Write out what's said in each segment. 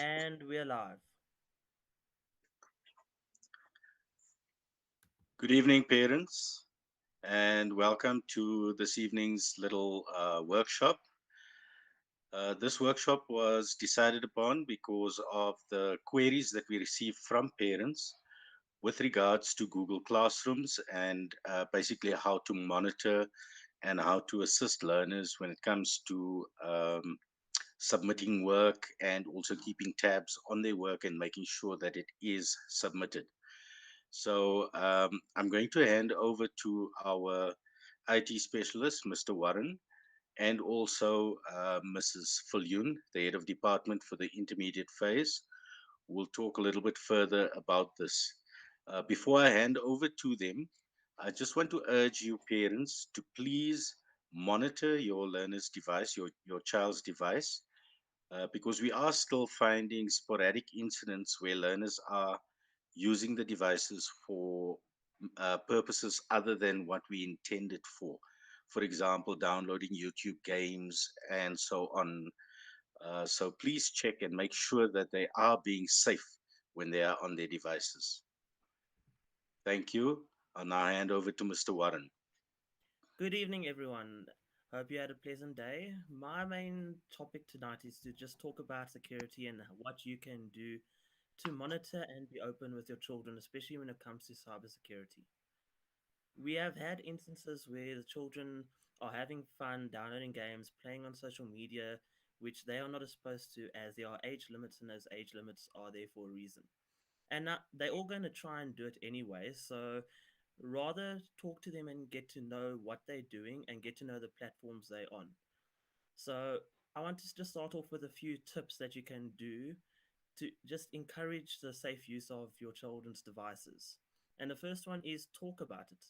And we're live. Good evening, parents, and welcome to this evening's little workshop. This workshop was decided upon because of the queries that we received from parents with regards to Google Classrooms and basically how to monitor and how to assist learners when it comes to submitting work and also keeping tabs on their work and making sure that it is submitted. So I'm going to hand over to our IT specialist, Mr. Warren, and also Mrs. Fulyun, the head of department for the intermediate phase. We'll talk a little bit further about this. Before I hand over to them, I just want to urge you parents to please monitor your learner's device, your child's device, because we are still finding sporadic incidents where learners are using the devices for purposes other than what we intended for. For example, downloading YouTube games and so on. So please check and make sure that they are being safe when they are on their devices. Thank you. I'll now hand over to Mr. Warren. Good evening, everyone. Hope you had a pleasant day. My main topic tonight is to just talk about security and what you can do to monitor and be open with your children, especially when it comes to cybersecurity. We have had instances where the children are having fun downloading games, playing on social media, which they are not supposed to, as there are age limits, and those age limits are there for a reason. And they're all going to try and do it anyway. So rather talk to them and get to know what they're doing and get to know the platforms they're on. So I want to just start off with a few tips that you can do to just encourage the safe use of your children's devices. And the first one is talk about it.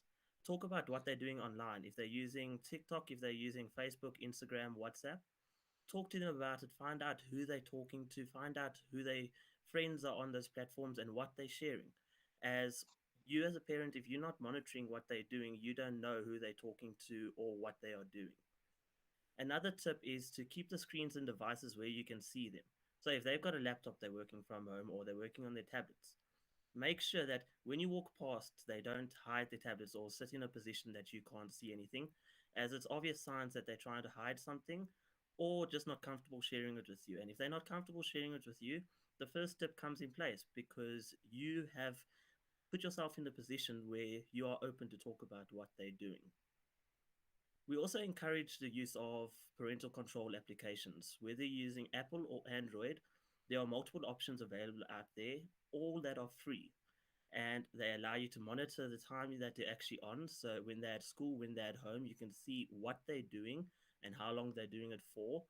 Talk about what they're doing online. If they're using TikTok, if they're using Facebook, Instagram, WhatsApp, talk to them about it. Find out who they're talking to, find out who their friends are on those platforms and what they're sharing. As you, as a parent, if you're not monitoring what they're doing, you don't know who they're talking to or what they are doing. Another tip is to keep the screens and devices where you can see them. So if they've got a laptop, they're working from home or they're working on their tablets, make sure that when you walk past, they don't hide their tablets or sit in a position that you can't see anything, as it's obvious signs that they're trying to hide something or just not comfortable sharing it with you. And if they're not comfortable sharing it with you, the first step comes in place because you have put yourself in the position where you are open to talk about what they're doing. We also encourage the use of parental control applications. Whether you're using Apple or Android, there are multiple options available out there, all that are free. And they allow you to monitor the time that they're actually on. So when they're at school, when they're at home, you can see what they're doing and how long they're doing it for.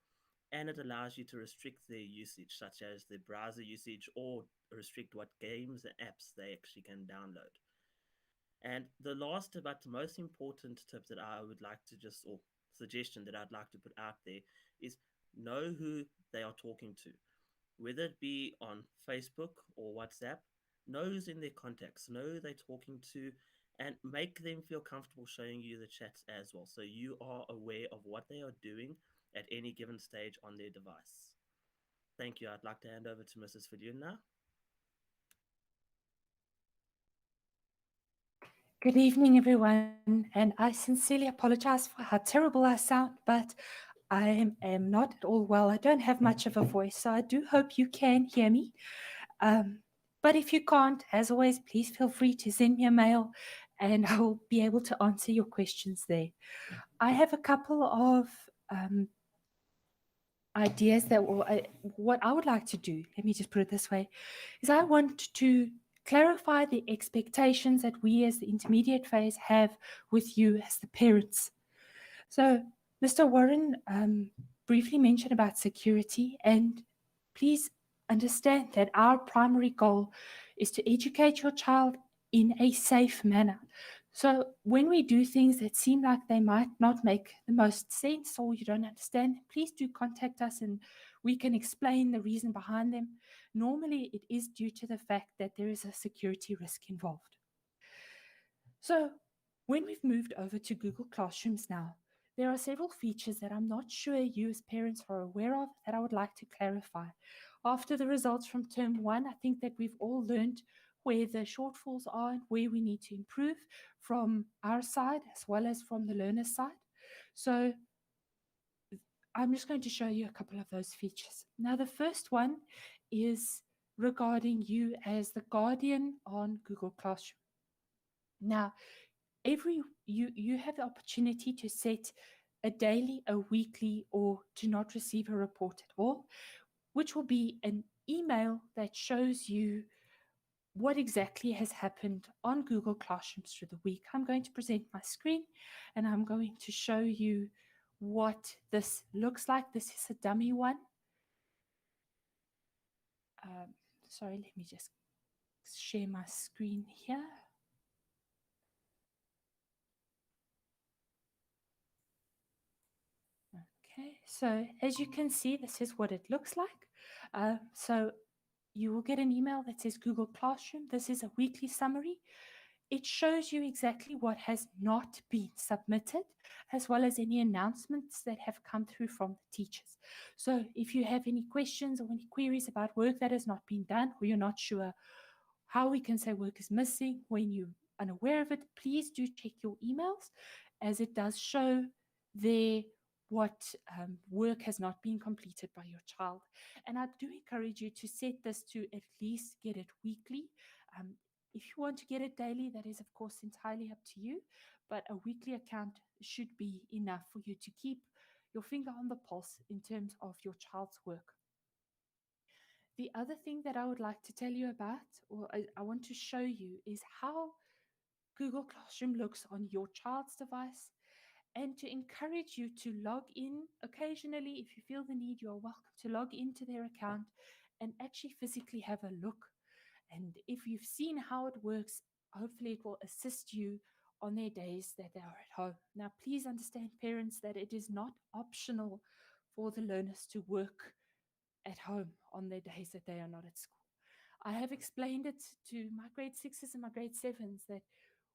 And it allows you to restrict their usage, such as their browser usage, or restrict what games and apps they actually can download. And the last but most important tip that I would like to just, or suggestion that I'd like to put out there is know who they are talking to, whether it be on Facebook or WhatsApp, know who's in their contacts, know who they're talking to, and make them feel comfortable showing you the chats as well. So you are aware of what they are doing at any given stage on their device. Thank you. I'd like to hand over to Mrs. Fidyun now. Good evening, everyone, and I sincerely apologize for how terrible I sound, but I am not at all well. I don't have much of a voice, so I do hope you can hear me. Um, but if you can't, as always, please feel free to send me a mail and I will be able to answer your questions there. I have a couple of um, ideas that what I would like to do, let me just put it this way, is I want to clarify the expectations that we as the intermediate phase have with you as the parents. So Mr. Warren briefly mentioned about security, and please understand that our primary goal is to educate your child in a safe manner. So when we do things that seem like they might not make the most sense or you don't understand, please do contact us and we can explain the reason behind them. Normally, it is due to the fact that there is a security risk involved. So when we've moved over to Google Classrooms now, there are several features that I'm not sure you as parents are aware of that I would like to clarify. After the results from term one, I think that we've all learned where the shortfalls are and where we need to improve from our side as well as from the learner's side. So I'm just going to show you a couple of those features. Now, the first one is regarding you as the guardian on Google Classroom. Now, you have the opportunity to set a daily, a weekly, or do not receive a report at all, which will be an email that shows you what exactly has happened on Google Classrooms through the week. I'm going to present my screen and I'm going to show you what this looks like. This is a dummy one. Um, Sorry, let me just share my screen here. Okay, so as you can see, this is what it looks like. So you will get an email that says Google Classroom. This is a weekly summary. It shows you exactly what has not been submitted, as well as any announcements that have come through from the teachers. So if you have any questions or any queries about work that has not been done, or you're not sure how we can say work is missing when you're unaware of it, please do check your emails, as it does show there what work has not been completed by your child. And I do encourage you to set this to at least get it weekly. Um, if you want to get it daily, that is, of course, entirely up to you. But a weekly account should be enough for you to keep your finger on the pulse in terms of your child's work. The other thing that I would like to tell you about, or I want to show you, is how Google Classroom looks on your child's device, and to encourage you to log in occasionally. If you feel the need, you are welcome to log into their account and actually physically have a look. And if you've seen how it works, hopefully it will assist you on their days that they are at home. Now, please understand, parents, that it is not optional for the learners to work at home on their days that they are not at school. I have explained it to my grade sixes and my grade sevens that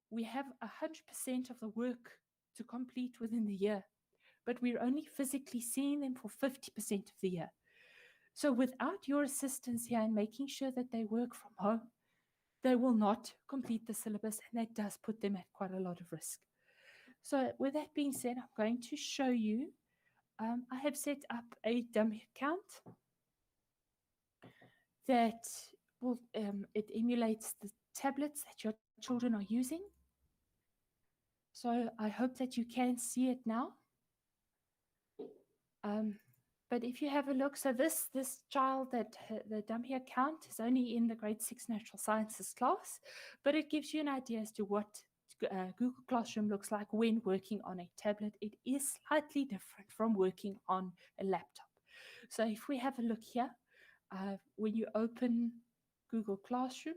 we have 100% of the work to complete within the year, but we're only physically seeing them for 50% of the year. So without your assistance here in making sure that they work from home, they will not complete the syllabus, and that does put them at quite a lot of risk. So with that being said, I'm going to show you. I have set up a dummy account that will it emulates the tablets that your children are using. So I hope that you can see it now. Um, but if you have a look, so this child, that the dummy account is only in the grade 6 natural sciences class, but it gives you an idea as to what Google Classroom looks like when working on a tablet. It is slightly different from working on a laptop. So if we have a look here, when you open Google Classroom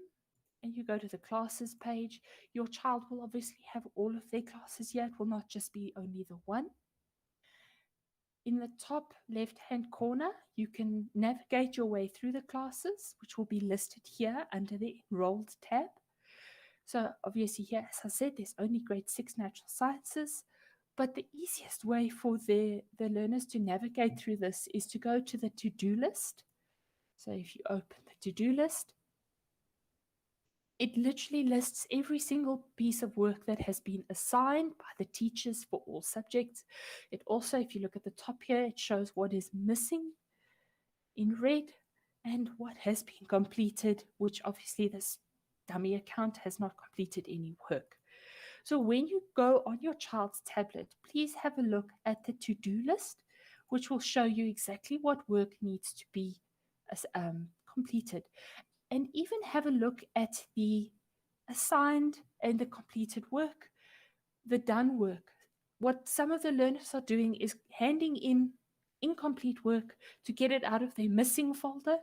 and you go to the classes page, your child will obviously have all of their classes here. It will not just be only the one. In the top left-hand corner, you can navigate your way through the classes, which will be listed here under the Enrolled tab. So obviously here, as I said, there's only grade 6 natural sciences, but the easiest way for the learners to navigate through this is to go to the to-do list. So if you open the to-do list, it literally lists every single piece of work that has been assigned by the teachers for all subjects. It also, if you look at the top here, it shows what is missing in red and what has been completed, which obviously this dummy account has not completed any work. So when you go on your child's tablet, please have a look at the to-do list, which will show you exactly what work needs to be completed. And even have a look at the assigned and the completed work, the done work. What some of the learners are doing is handing in incomplete work to get it out of their missing folder,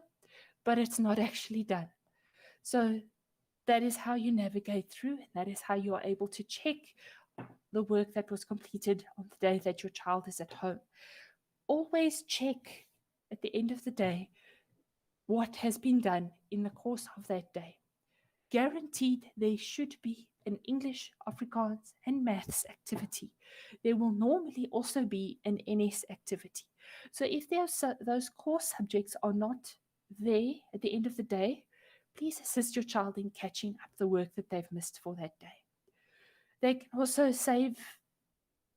but it's not actually done. So that is how you navigate through, and that is how you are able to check the work that was completed on the day that your child is at home. Always check at the end of the day what has been done in the course of that day. Guaranteed there should be an English, Afrikaans, and maths activity. There will normally also be an NS activity. So if those core subjects are not there at the end of the day, please assist your child in catching up the work that they've missed for that day. They can also save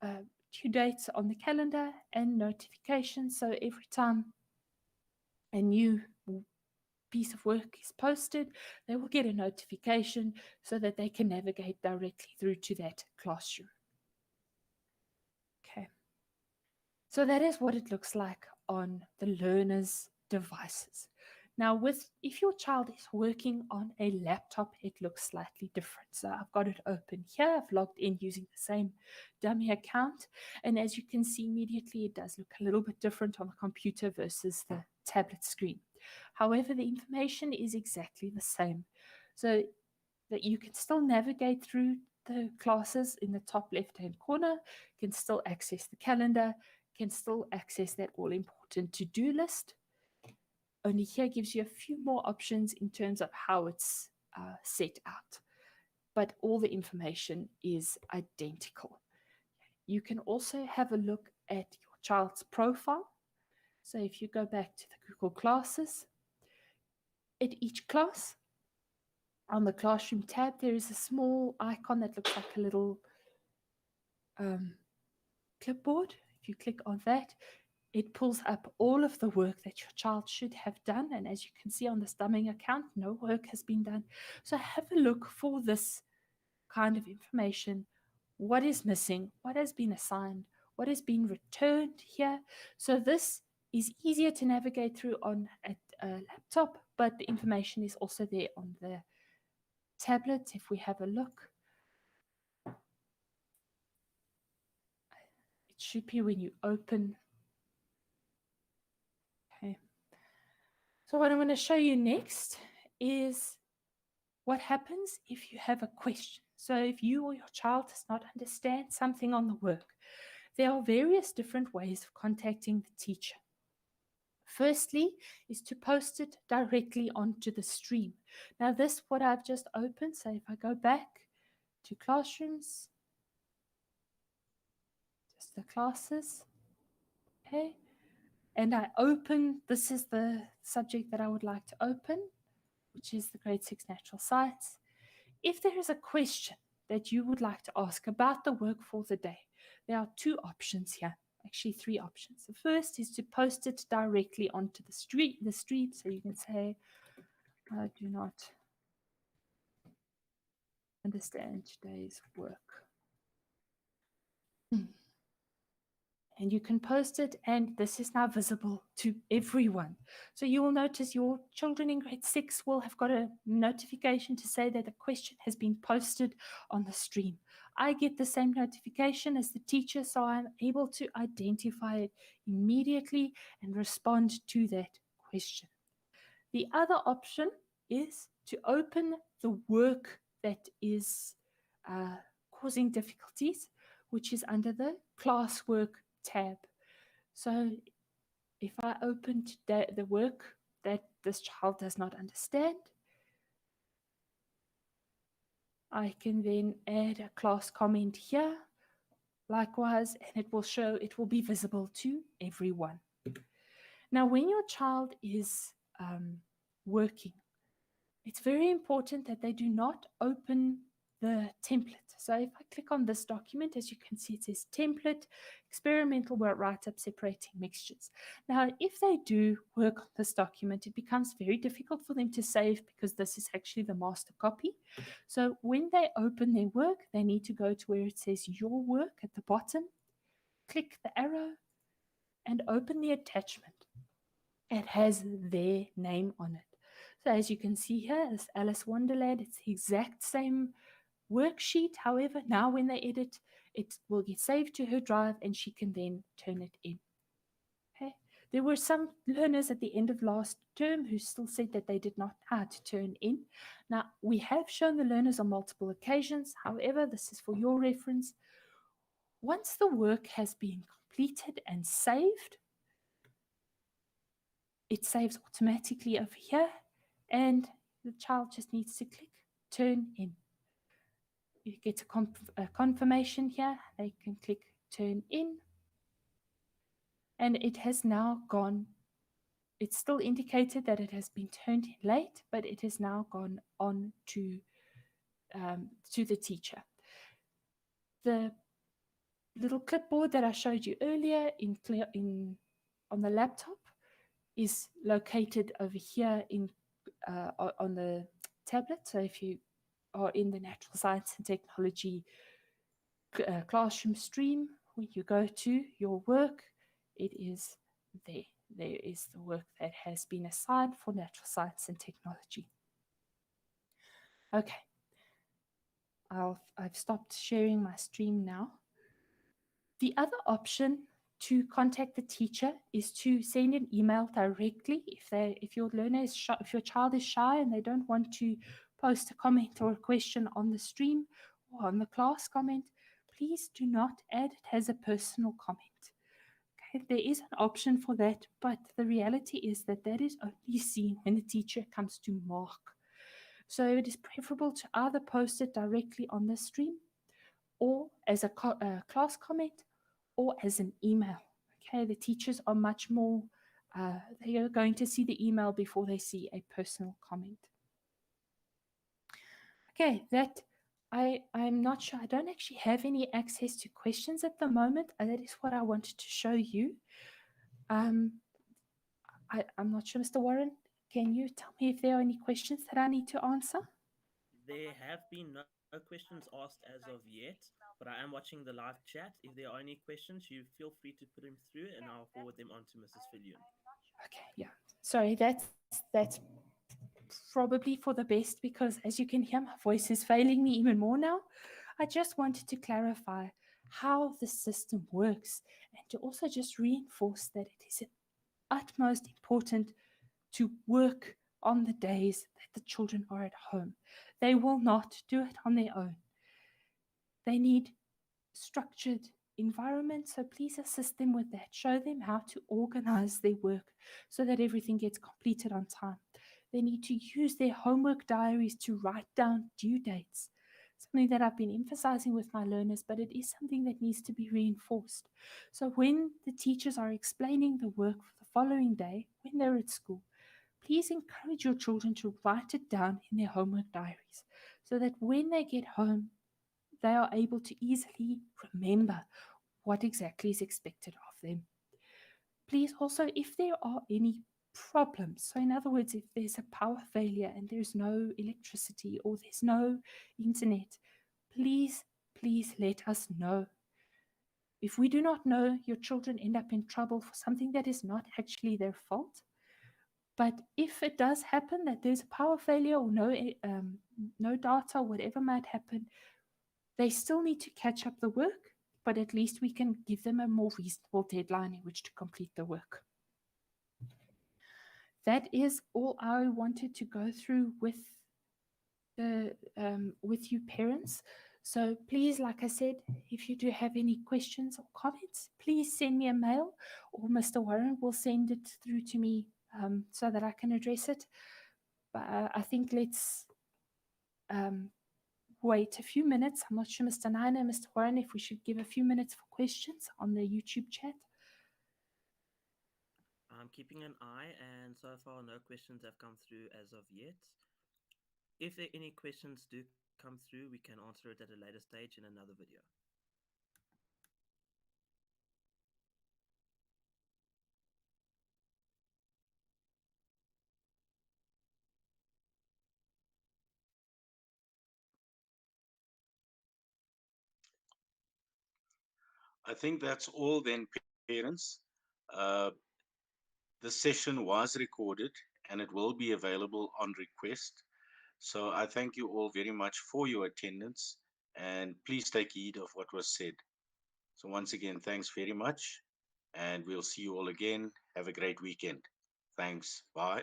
uh, due dates on the calendar and notifications. So every time a new piece of work is posted, they will get a notification so that they can navigate directly through to that classroom. Okay. So that is what it looks like on the learner's devices. Now, if your child is working on a laptop, it looks slightly different. So I've got it open here. I've logged in using the same dummy account. And as you can see immediately, it does look a little bit different on the computer versus the tablet screen. However, the information is exactly the same. So that you can still navigate through the classes in the top left-hand corner, can still access the calendar, can still access that all-important to-do list. Only here gives you a few more options in terms of how it's set out, but all the information is identical. You can also have a look at your child's profile. So if you go back to the Google Classes, at each class, on the classroom tab, there is a small icon that looks like a little clipboard. If you click on that, it pulls up all of the work that your child should have done. And as you can see on this dumbing account, no work has been done. So have a look for this kind of information. What is missing? What has been assigned? What has been returned here? So this is easier to navigate through on a laptop, but the information is also there on the tablet. If we have a look, it should be when you open. Okay. So what I'm going to show you next is what happens if you have a question. So if you or your child does not understand something on the work, there are various different ways of contacting the teacher. Firstly is to post it directly onto the stream. Now this, what I've just opened, so if I go back to classrooms, just the classes, okay, and I open, this is the subject that I would like to open, which is the grade 6 natural science. If there is a question that you would like to ask about the work for the day, there are two options here, actually three options. The first is to post it directly onto the stream, so you can say, I do not understand today's work. And you can post it, and this is now visible to everyone. So you will notice your children in grade 6 will have got a notification to say that a question has been posted on the stream. I get the same notification as the teacher, so I'm able to identify it immediately and respond to that question. The other option is to open the work that is causing difficulties, which is under the classwork tab. So if I open the work that this child does not understand, I can then add a class comment here, likewise, and it will show, it will be visible to everyone. Now, when your child is working, it's very important that they do not open the template. So if I click on this document, as you can see, it says template, experimental write-up separating mixtures. Now, if they do work on this document, it becomes very difficult for them to save because this is actually the master copy. So when they open their work, they need to go to where it says your work at the bottom, click the arrow, and open the attachment. It has their name on it. So as you can see here, it's Alice Wonderland. It's the exact same worksheet. However, now when they edit, it will get saved to her drive and she can then turn it in. Okay. There were some learners at the end of last term who still said that they did not know how to turn in. Now, we have shown the learners on multiple occasions. However, this is for your reference. Once the work has been completed and saved, it saves automatically over here, and the child just needs to click turn in. You get a confirmation here. They can click turn in, and it has now gone it's still indicated that it has been turned in late, but it has now gone on to the teacher. The little clipboard that I showed you earlier in on the laptop is located over here in on the tablet. So if you are in the natural science and technology classroom stream, when you go to your work, it is there. There is the work that has been assigned for natural science and technology. Okay, I've stopped sharing my stream now. The other option to contact the teacher is to send an email directly. If your learner is shy, if your child is shy and they don't want to post a comment or a question on the stream or on the class comment, please do not add it as a personal comment. Okay, there is an option for that, but the reality is that that is only seen when the teacher comes to mark. So it is preferable to either post it directly on the stream or as a class comment or as an email. Okay, the teachers are much more, they are going to see the email before they see a personal comment. Okay, I'm not sure. I don't actually have any access to questions at the moment. That is what I wanted to show you. Um, I'm not sure, Mr. Warren. Can you tell me if there are any questions that I need to answer? There have been no questions asked as of yet, but I am watching the live chat. If there are any questions, you feel free to put them through and I'll forward them on to Mrs. Fillion. Okay, yeah. Sorry, that's probably for the best because as you can hear, my voice is failing me even more now. I just wanted to clarify how the system works and to also just reinforce that it is utmost important to work on the days that the children are at home. They will not do it on their own. They need structured environment. So please assist them with that. Show them how to organize their work so that everything gets completed on time. They need to use their homework diaries to write down due dates. Something that I've been emphasizing with my learners, but it is something that needs to be reinforced. So when the teachers are explaining the work for the following day, when they're at school, please encourage your children to write it down in their homework diaries so that when they get home, they are able to easily remember what exactly is expected of them. Please also, if there are any problems, so in other words, if there's a power failure and there's no electricity or there's no internet, please let us know. If we do not know, your children end up in trouble for something that is not actually their fault. But if it does happen that there's a power failure or no data, whatever might happen, they still need to catch up the work, but at least we can give them a more reasonable deadline in which to complete the work. That is all I wanted to go through with you parents. So please, like I said, if you do have any questions or comments, please send me a mail or Mr. Warren will send it through to me so that I can address it. But I think let's wait a few minutes. I'm not sure, Mr. Nina and Mr. Warren, if we should give a few minutes for questions on the YouTube chat. I'm keeping an eye, and so far, no questions have come through as of yet. If there any questions do come through, we can answer it at a later stage in another video. I think that's all then, parents. Uh, this session was recorded and it will be available on request. So I thank you all very much for your attendance and please take heed of what was said. So once again, thanks very much and we'll see you all again. Have a great weekend. Thanks. Bye.